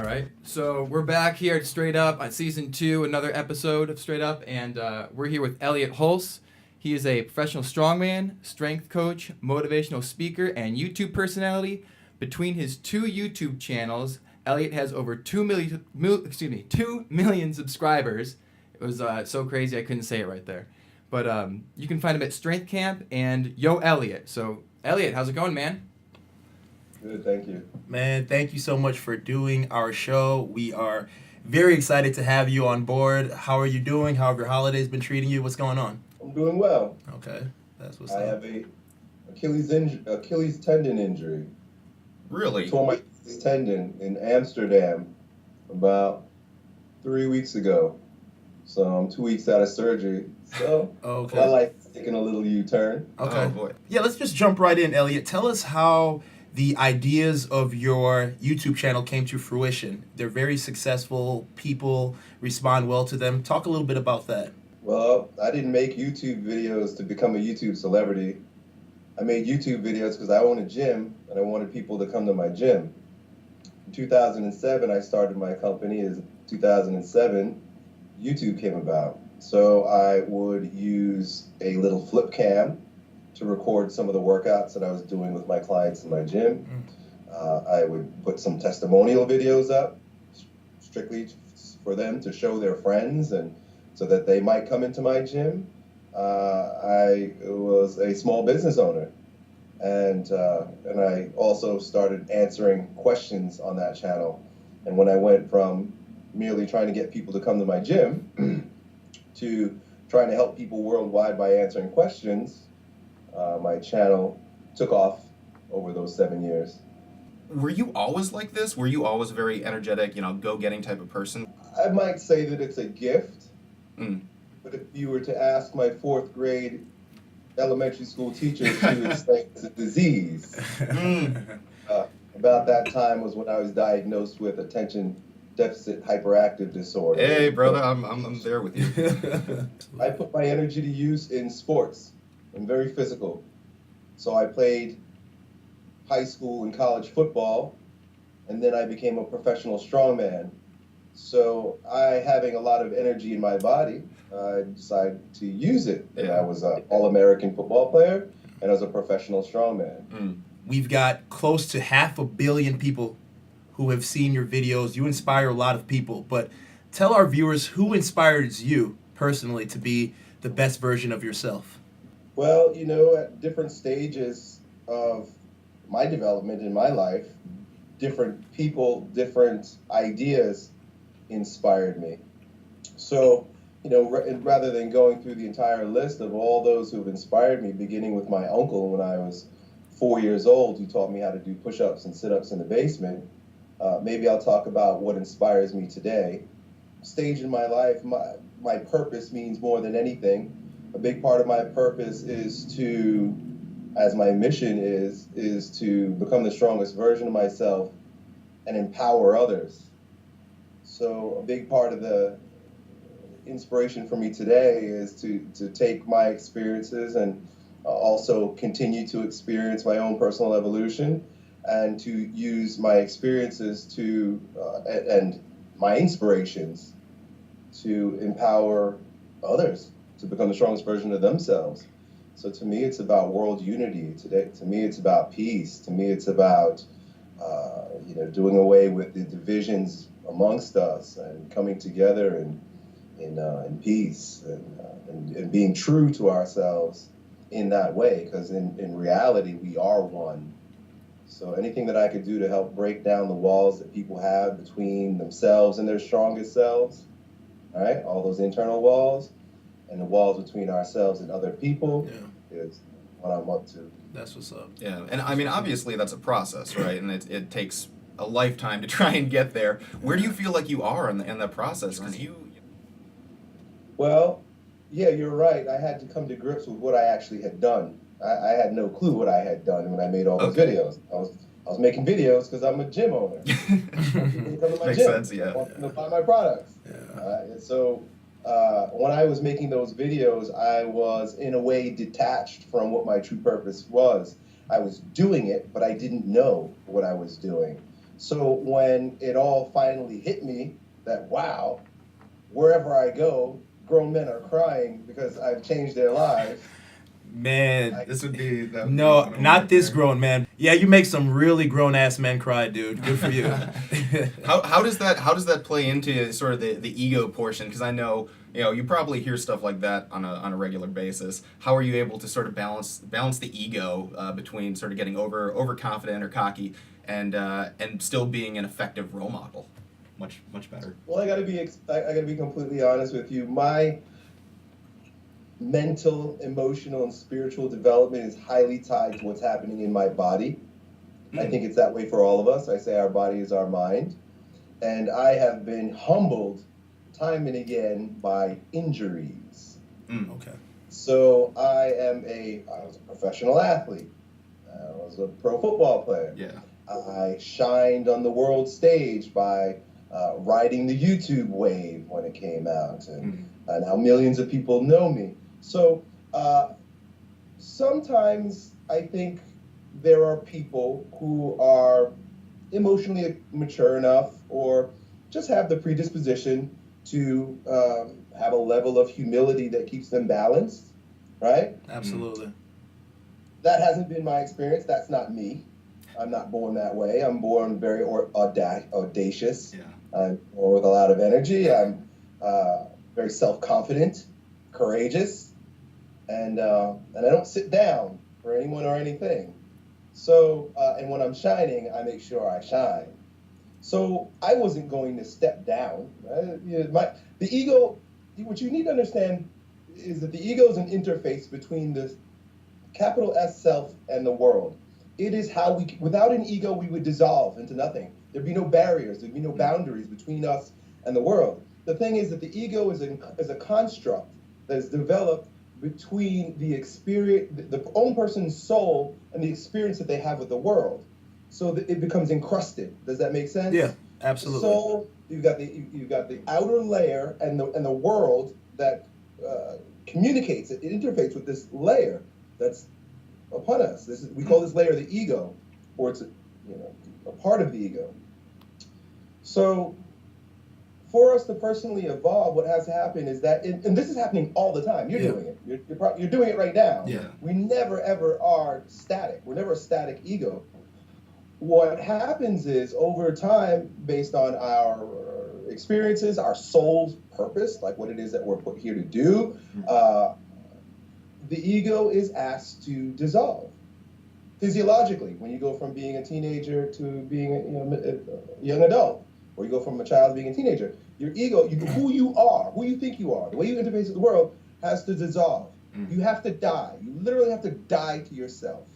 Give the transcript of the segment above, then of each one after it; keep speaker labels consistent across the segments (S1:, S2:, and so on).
S1: All right, so we're back here at Str8 on season 2, another episode of Str8, and we're here with Elliott Hulse. He is a professional strongman, strength coach, motivational speaker, and YouTube personality. Between his 2 YouTube channels, Elliott has over 2 million subscribers. It was so crazy I couldn't say it right there. But you can find him at Strength Camp and Yo Elliott. So Elliott, how's it going, man?
S2: Good, thank you.
S3: Man, thank you so much for doing our show. We are very excited to have you on board. How are you doing? How have your holidays been treating you? What's going on?
S2: I'm doing well.
S3: Okay, that's what's
S2: I
S3: up.
S2: have a Achilles tendon injury.
S3: Really?
S2: Tore my Achilles tendon in Amsterdam about 3 weeks ago. So I'm 2 weeks out of surgery. So
S3: Okay.
S2: my life is taking a little U-turn.
S3: Okay.
S4: Oh, boy.
S3: Yeah, let's just jump right in, Elliott. Tell us how the ideas of your YouTube channel came to fruition. They're very successful. People respond well to them. Talk a little bit about that.
S2: Well, I didn't make YouTube videos to become a YouTube celebrity. I made YouTube videos because I own a gym and I wanted people to come to my gym. In 2007, I started my company. In 2007, YouTube came about. So I would use a little flip cam to record some of the workouts that I was doing with my clients in my gym. I would put some testimonial videos up, strictly for them to show their friends and so that they might come into my gym. I was a small business owner, and I also started answering questions on that channel. And when I went from merely trying to get people to come to my gym to trying to help people worldwide by answering questions, my channel took off over those 7 years.
S4: Were you always like this? Were you always a very energetic, go-getting type of person?
S2: I might say that it's a gift,
S4: Mm.
S2: but if you were to ask my 4th grade elementary school teacher, she would say it's a disease. About that time was when I was diagnosed with attention deficit hyperactive disorder.
S4: Hey, brother, I'm there with you.
S2: I put my energy to use in sports. I'm very physical. So I played high school and college football, and then I became a professional strongman. So having a lot of energy in my body, I decided to use it. And
S4: Yeah.
S2: I was an All-American football player, and I was a professional strongman.
S4: Mm.
S3: We've got close to 500 million people who have seen your videos. You inspire a lot of people, but tell our viewers who inspires you personally to be the best version of yourself.
S2: Well, at different stages of my development in my life, different people, different ideas inspired me. So, rather than going through the entire list of all those who have inspired me, beginning with my uncle when I was 4 years old, who taught me how to do push-ups and sit-ups in the basement, maybe I'll talk about what inspires me today. Stage in my life, my purpose means more than anything. A big part of my purpose is to, as my mission is to become the strongest version of myself and empower others. So a big part of the inspiration for me today is to take my experiences and also continue to experience my own personal evolution and to use my experiences and my inspirations to empower others to become the strongest version of themselves. So to me, it's about world unity. To me, it's about peace. To me, it's about doing away with the divisions amongst us and coming together in peace and being true to ourselves in that way. Because in reality, we are one. So anything that I could do to help break down the walls that people have between themselves and their strongest selves, all right, all those internal walls, and the walls between ourselves and other people is what I want to.
S3: That's what's up.
S4: Yeah, and I mean, obviously that's a process, right? And it takes a lifetime to try and get there. Where do you feel like you are in that process? Because
S2: Well, yeah, you're right. I had to come to grips with what I actually had done. I had no clue what I had done when I made all those videos. I was making videos because I'm a gym owner. People come to my
S4: Makes
S2: gym.
S4: sense, yeah.
S2: I want them to buy my products.
S3: Yeah.
S2: And so when I was making those videos, I was in a way detached from what my true purpose was. I was doing it, but I didn't know what I was doing. So when it all finally hit me that, wow, wherever I go, grown men are crying because I've changed their lives.
S3: Man,
S4: This would be that would be
S3: no,
S4: phenomenal
S3: not
S4: right
S3: this
S4: there.
S3: grown man. Yeah, you make some really grown ass men cry, dude. Good for you.
S4: How does that play into sort of the ego portion? Because I know you probably hear stuff like that on a regular basis. How are you able to sort of balance the ego between sort of getting overconfident or cocky and still being an effective role model? Much better.
S2: Well, I gotta be completely honest with you. My mental, emotional, and spiritual development is highly tied to what's happening in my body. I think it's that way for all of us. I say our body is our mind. And I have been humbled time and again by injuries.
S3: Okay.
S2: So I was a professional athlete. I was a pro football player.
S4: Yeah.
S2: I shined on the world stage by riding the YouTube wave when it came out. And now millions of people know me. So sometimes I think there are people who are emotionally mature enough or just have the predisposition to have a level of humility that keeps them balanced, right?
S3: Absolutely.
S2: That hasn't been my experience. That's not me. I'm not born that way. I'm born very audacious.
S4: Yeah.
S2: I'm born with a lot of energy. I'm very self-confident, courageous, and I don't sit down for anyone or anything. So, and when I'm shining, I make sure I shine. So I wasn't going to step down. The ego, what you need to understand is that the ego is an interface between the capital S self and the world. It is how without an ego, we would dissolve into nothing. There'd be no barriers, there'd be no boundaries between us and the world. The thing is that the ego is a construct that is developed between the experience, the own person's soul and the experience that they have with the world. So that it becomes encrusted. Does that make sense?
S3: Yeah, absolutely.
S2: So you've got the outer layer and the world that communicates. It interfaces with this layer that's upon us. We call this layer the ego, or it's a part of the ego. So for us to personally evolve, what has to happen is that, and this is happening all the time. You're doing it. You're doing it right now.
S4: Yeah.
S2: We never ever are static. We're never a static ego. What happens is over time, based on our experiences, our soul's purpose, like what it is that we're put here to do, the ego is asked to dissolve. Physiologically, when you go from being a teenager to being a young adult, or you go from a child to being a teenager, your ego, who you are, who you think you are, the way you interface with the world has to dissolve. You have to die. You literally have to die to yourself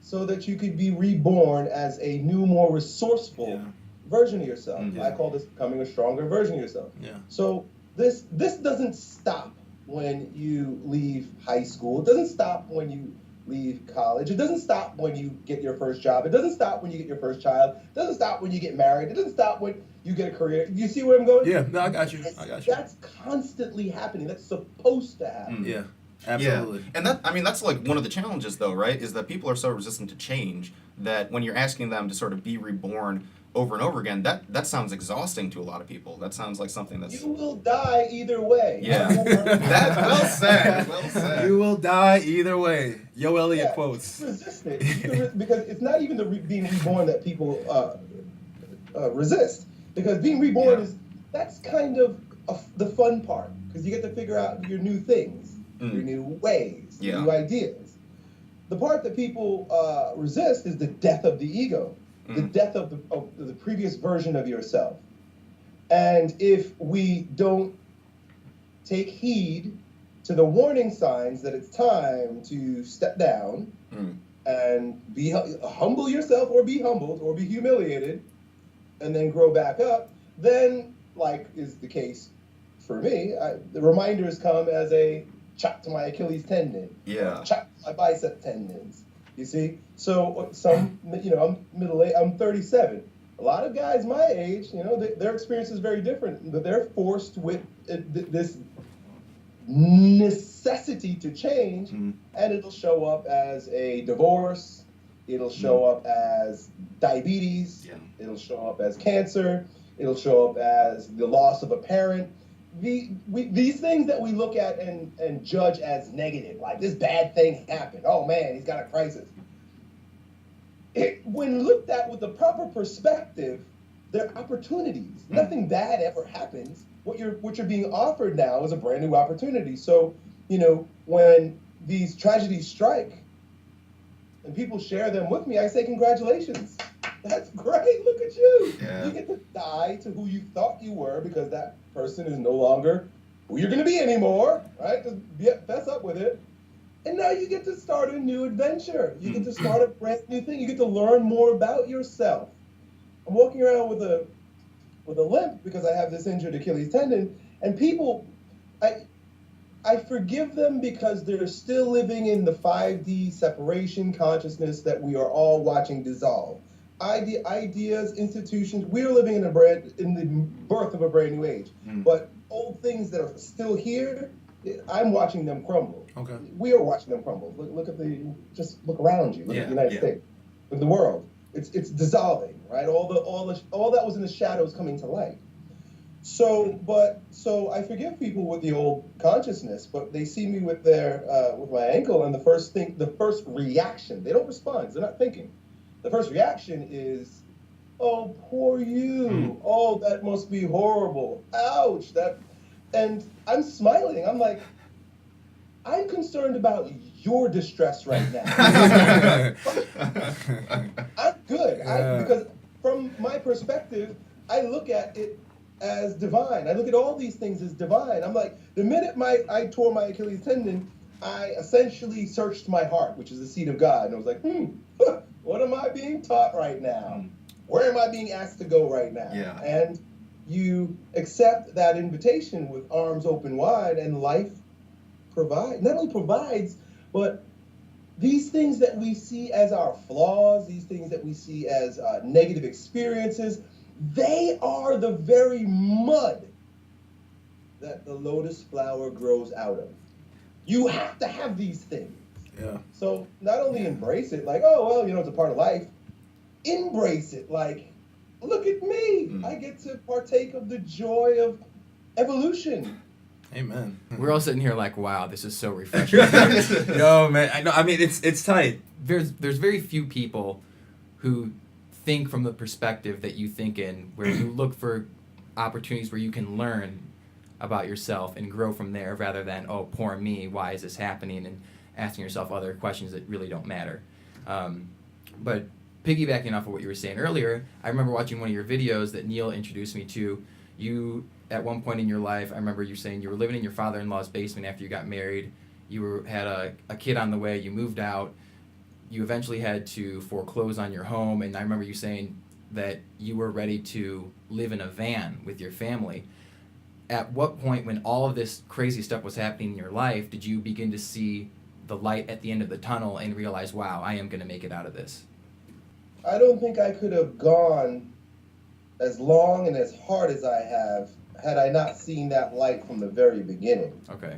S2: so that you could be reborn as a new, more resourceful version of yourself. I call this becoming a stronger version of yourself.
S3: Yeah.
S2: So this doesn't stop when you leave high school. It doesn't stop when you leave college. It doesn't stop when you get your first job. It doesn't stop when you get your first child. It doesn't stop when you get married. It doesn't stop when you get a career. You see where I'm going?
S3: Yeah, no, I got you.
S2: That's constantly happening. That's supposed to happen.
S3: Yeah, absolutely.
S4: Yeah. And that's like one of the challenges though, right? Is that people are so resistant to change that when you're asking them to sort of be reborn over and over again, that sounds exhausting to a lot of people. That sounds like something that's...
S2: You will die either way.
S4: Yeah. That's well said. Well said.
S3: You will die either way. Yo, Elliott quotes.
S2: Resist it. Because it's not even the being reborn that people resist. Because being reborn that's kind of the fun part. Because you get to figure out your new things, your new ways, new ideas. The part that people resist is the death of the ego. The death of the previous version of yourself. And if we don't take heed to the warning signs that it's time to step down and humble yourself or be humbled or be humiliated and then grow back up, then, like is the case for me, the reminders come as a chop to my Achilles tendon, chop to my bicep tendons. You see, so I'm middle-aged. I'm 37. A lot of guys my age, their experience is very different. But they're forced with this necessity to change, and it'll show up as a divorce. It'll show up as diabetes.
S4: Yeah.
S2: It'll show up as cancer. It'll show up as the loss of a parent. These things that we look at and judge as negative, like this bad thing happened. Oh man, he's got a crisis. When looked at with the proper perspective, they're opportunities. Nothing bad ever happens. What you're being offered now is a brand new opportunity. So, when these tragedies strike and people share them with me, I say, congratulations. That's great. Look at you.
S4: Yeah.
S2: You get to die to who you thought you were because that person is no longer who you're going to be anymore, right? Just fess up with it. And now you get to start a new adventure. You get to start a brand new thing. You get to learn more about yourself. I'm walking around with a limp because I have this injured Achilles tendon, and people, I forgive them because they're still living in the 5D separation consciousness that we are all watching dissolve. Ideas, institutions, we are living in the birth of a brand new age. But old things that are still here, I'm watching them crumble.
S3: Okay.
S2: We are watching them crumble. Just look around you. Look at the United States, look at the world. It's dissolving, right? All that was in the shadows coming to light. So I forgive people with the old consciousness, but they see me with with my ankle, and the first reaction, they don't respond. They're not thinking. The first reaction is, "Oh, poor you. Oh, that must be horrible. Ouch." And I'm smiling. I'm like, I'm concerned about your distress right now. I'm good. Because from my perspective, I look at it as divine. I look at all these things as divine. I'm like, the minute I tore my Achilles tendon, I essentially searched my heart, which is the seat of God. And I was like, what am I being taught right now? Where am I being asked to go right now?
S4: Yeah.
S2: And you accept that invitation with arms open wide, and life not only provides, but these things that we see as our flaws, these things that we see as negative experiences, they are the very mud that the lotus flower grows out of. You have to have these things.
S3: Yeah.
S2: So not only embrace it like, oh, well, it's a part of life. Embrace it like, look at me. I get to partake of the joy of evolution.
S3: Amen.
S1: We're all sitting here like, wow, this is so refreshing.
S3: Yo, man, I know. I mean, it's tight.
S1: There's very few people who think from the perspective that you think in, where you look for opportunities where you can learn about yourself and grow from there, rather than, oh, poor me, why is this happening, and asking yourself other questions that really don't matter. But piggybacking off of what you were saying earlier, I remember watching one of your videos that Neil introduced me to. You, at one point in your life, I remember you saying you were living in your father-in-law's basement after you got married. You had a kid on the way. You moved out. You eventually had to foreclose on your home, and I remember you saying that you were ready to live in a van with your family. At what point, when all of this crazy stuff was happening in your life, did you begin to see the light at the end of the tunnel and realize, wow, I am going to make it out of this?
S2: I don't think I could have gone as long and as hard as I have had I not seen that light from the very beginning.
S1: Okay.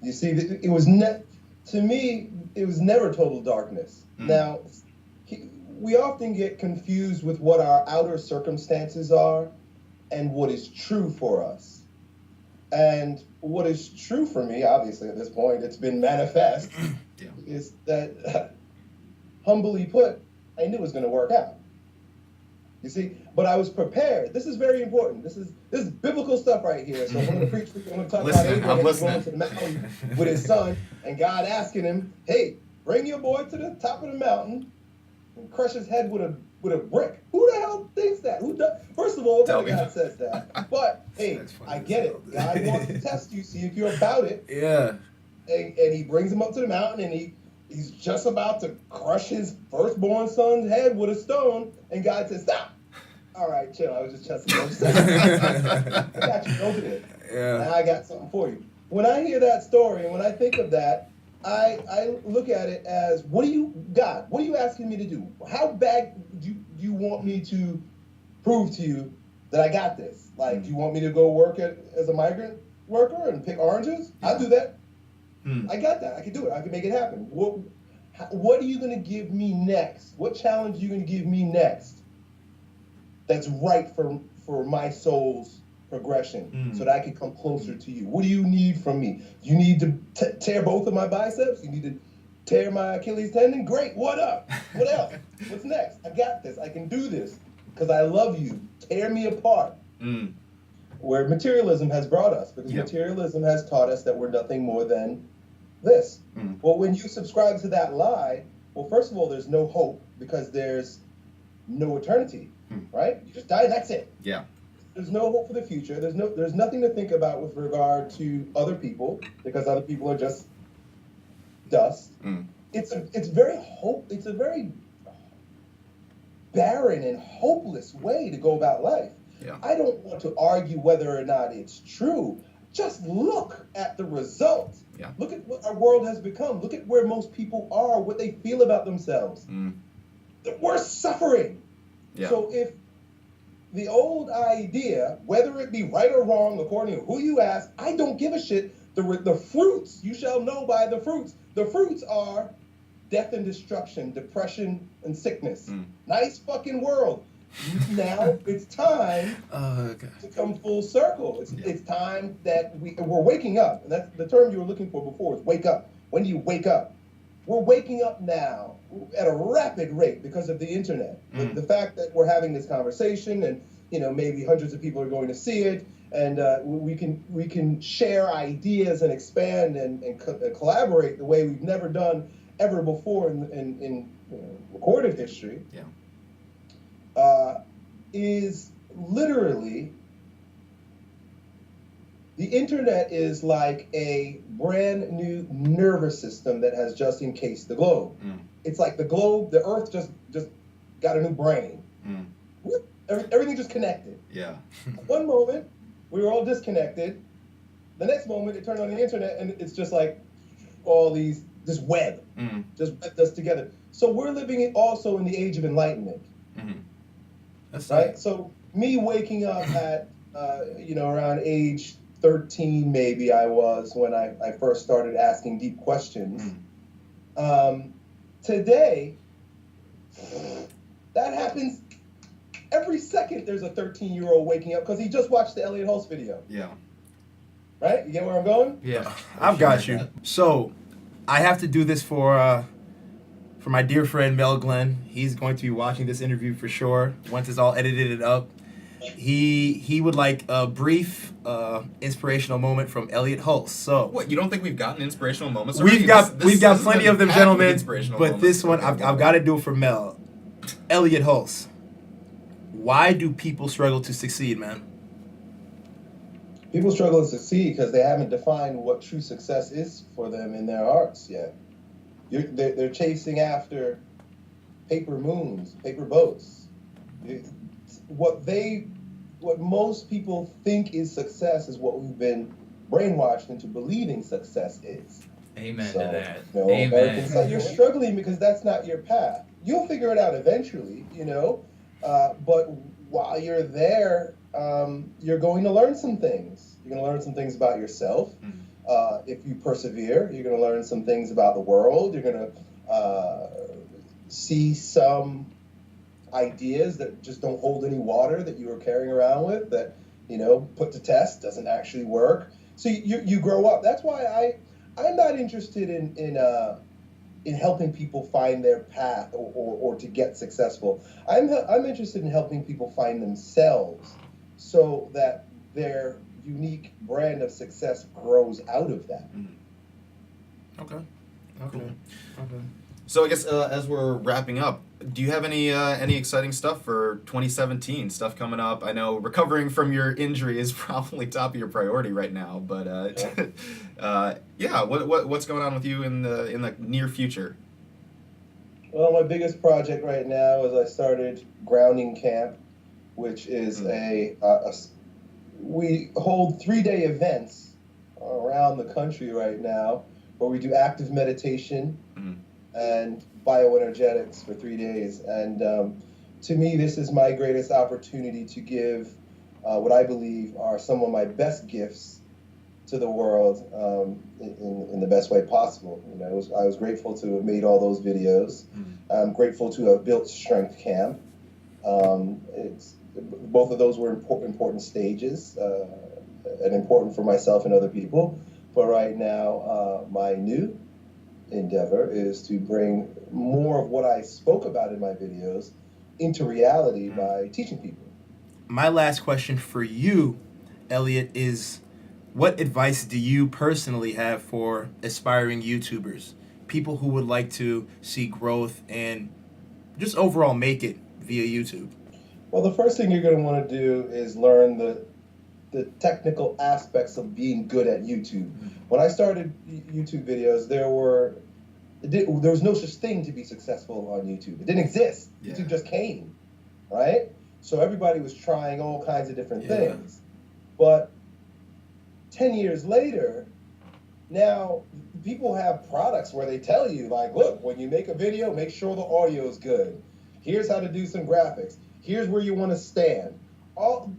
S2: You see, it was to me, it was never total darkness. Now, we often get confused with what our outer circumstances are and what is true for us. And what is true for me, obviously at this point, it's been manifest, is that, humbly put, I knew it was going to work out. You see, but I was prepared. This is very important. This is biblical stuff right here. So I'm going to preach. I'm going to talk about Abraham going to the mountain with his son, and God asking him, "Hey, bring your boy to the top of the mountain and crush his head with a brick." Who the hell thinks that? Who does? First of all, God says that. But hey, I get it. God wants to test you, see if you're about it.
S3: Yeah.
S2: And he brings him up to the mountain, and he's just about to crush his firstborn son's head with a stone, and God says, "Stop." All right, chill. I was just testing you. I got you. Don't do it.
S3: Yeah.
S2: Now I got something for you. When I hear that story, and when I think of that, I look at it as, what are you asking me to do? How bad do you want me to prove to you that I got this? Like, do you want me to go work as a migrant worker and pick oranges? I'll do that. I got that. I can do it. I can make it happen. What are you going to give me next? What challenge are you going to give me next that's right for my soul's progression so that I can come closer to you? What do you need from me? You need to tear both of my biceps? You need to tear my Achilles tendon? Great. What up? What else? What's next? I got this. I can do this because I love you. Tear me apart. Where materialism has brought us, because materialism has taught us that we're nothing more than this. Well, when you subscribe to that lie, well, first of all, there's no hope because there's no eternity, right? You just die and that's it.
S4: Yeah.
S2: There's no hope for the future. There's nothing to think about with regard to other people because other people are just dust. It's a very barren and hopeless way to go about life.
S4: Yeah.
S2: I don't want to argue whether or not it's true. Just look at the result.
S4: Yeah.
S2: Look at what our world has become. Look at where most people are, what they feel about themselves. We're suffering.
S4: Yeah.
S2: So if the old idea, whether it be right or wrong, according to who you ask, I don't give a shit. The fruits, you shall know by the fruits. The fruits are death and destruction, depression and sickness. Nice fucking world. Now it's time to come full circle. It's time that we're waking up. And that's the term you were looking for before, is wake up. When do you wake up? We're waking up now at a rapid rate because of the internet. The fact that we're having this conversation and maybe hundreds of people are going to see it, and we can share ideas and expand and collaborate the way we've never done ever before in recorded history.
S4: Yeah.
S2: Is literally, the internet is like a brand new nervous system that has just encased the globe. It's like the globe, the earth just got a new brain. Everything just connected.
S4: Yeah.
S2: One moment, we were all disconnected. The next moment, it turned on the internet and it's just like this web, just webbed us together. So we're living also in the age of enlightenment.
S3: That's
S2: right. So me waking up at around age 13, maybe I was, when I first started asking deep questions. Today, that happens every second. There's a 13-year-old waking up because he just watched the Elliott Hulse video.
S4: Yeah.
S2: Right? You get where I'm going?
S1: Yeah.
S3: I've got you. So I have to do this for my dear friend Mel Glenn. He's going to be watching this interview for sure once it's all edited up. He would like a brief inspirational moment from Elliott Hulse. So
S4: What, you don't think we've gotten inspirational moments?
S3: we've got plenty of them, gentlemen.
S4: But
S3: But this one I've got to do it for Mel. Elliott Hulse. Why do people struggle to succeed, man?
S2: People struggle to succeed because they haven't defined what true success is for them in their arts yet. They're chasing after paper moons, paper boats. What most people think is success is what we've been brainwashed into believing success is.
S1: Amen to that.
S2: American
S1: Amen.
S2: society, you're struggling because that's not your path. You'll figure it out eventually, but while you're there, you're going to learn some things. You're going to learn some things about yourself. If you persevere, you're going to learn some things about the world. You're going to see some ideas that just don't hold any water that you were carrying around with, that put to test, doesn't actually work. So you grow up. That's why I'm not interested in helping people find their path or to get successful. I'm interested in helping people find themselves so that their unique brand of success grows out of that.
S3: Okay.
S4: Cool. So I guess as we're wrapping up, do you have any exciting stuff for 2017? Stuff coming up? I know recovering from your injury is probably top of your priority right now, but what's going on with you in the near future?
S2: Well, my biggest project right now is I started Grounding Camp, which is we hold 3-day events around the country right now where we do active meditation and bioenergetics for 3 days. And to me, this is my greatest opportunity to give what I believe are some of my best gifts to the world in the best way possible. You know, I was grateful to have made all those videos. I'm grateful to have built Strength Camp. Both of those were important stages and important for myself and other people. But right now, my new endeavor is to bring more of what I spoke about in my videos into reality by teaching people.
S3: My last question for you, Elliott, is what advice do you personally have for aspiring YouTubers, people who would like to see growth and just overall make it via YouTube?
S2: Well, the first thing you're going to want to do is learn the technical aspects of being good at YouTube. When I started YouTube videos, there was no such thing to be successful on YouTube. It didn't exist.
S4: Yeah.
S2: YouTube just came, right? So everybody was trying all kinds of different things. But 10 years later, now people have products where they tell you, like, look, when you make a video, make sure the audio is good. Here's how to do some graphics. Here's where you want to stand. All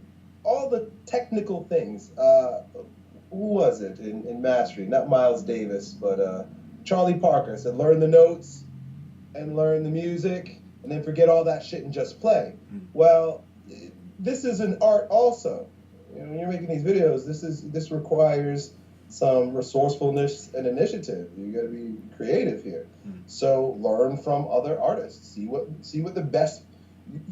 S2: the technical things. Who was it in Mastery? Not Miles Davis, but Charlie Parker said, learn the notes and learn the music, and then forget all that shit and just play. Well, this is an art also. You know, when you're making these videos, this requires some resourcefulness and initiative. You got to be creative here. So learn from other artists. See what the best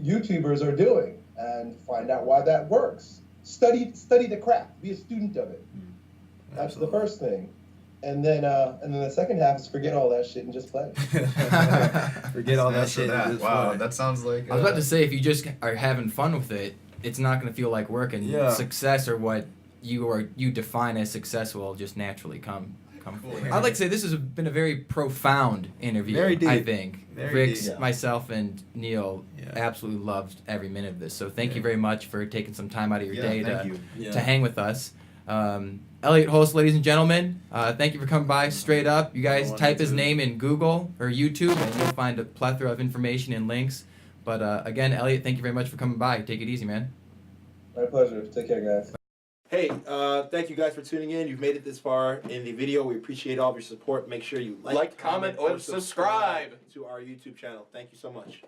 S2: YouTubers are doing, and find out why that works. Study the craft. Be a student of it. That's the first thing. And then the second half is forget all that shit and just play.
S3: Forget all that shit.
S4: That.
S3: And just
S4: Wow,
S3: play.
S4: that sounds like.
S1: I was about to say, if you just are having fun with it, it's not going to feel like work, and success, or what you define as success, will just naturally come forward. I'd like to say this has been a very profound interview.
S3: Very deep.
S1: I think
S3: Very
S1: Rick's,
S3: deep.
S1: myself, and Neil absolutely loved every minute of this. So thank you very much for taking some time out of your day to hang with us. Elliott Hulse, ladies and gentlemen, thank you for coming by. Straight Up, you guys type his name in Google or YouTube, and you'll find a plethora of information and links. But again, Elliott, thank you very much for coming by. Take it easy, man.
S2: My pleasure. Take care, guys.
S3: Hey, thank you guys for tuning in. You've made it this far in the video. We appreciate all of your support. Make sure you like, comment, or subscribe to our YouTube channel. Thank you so much.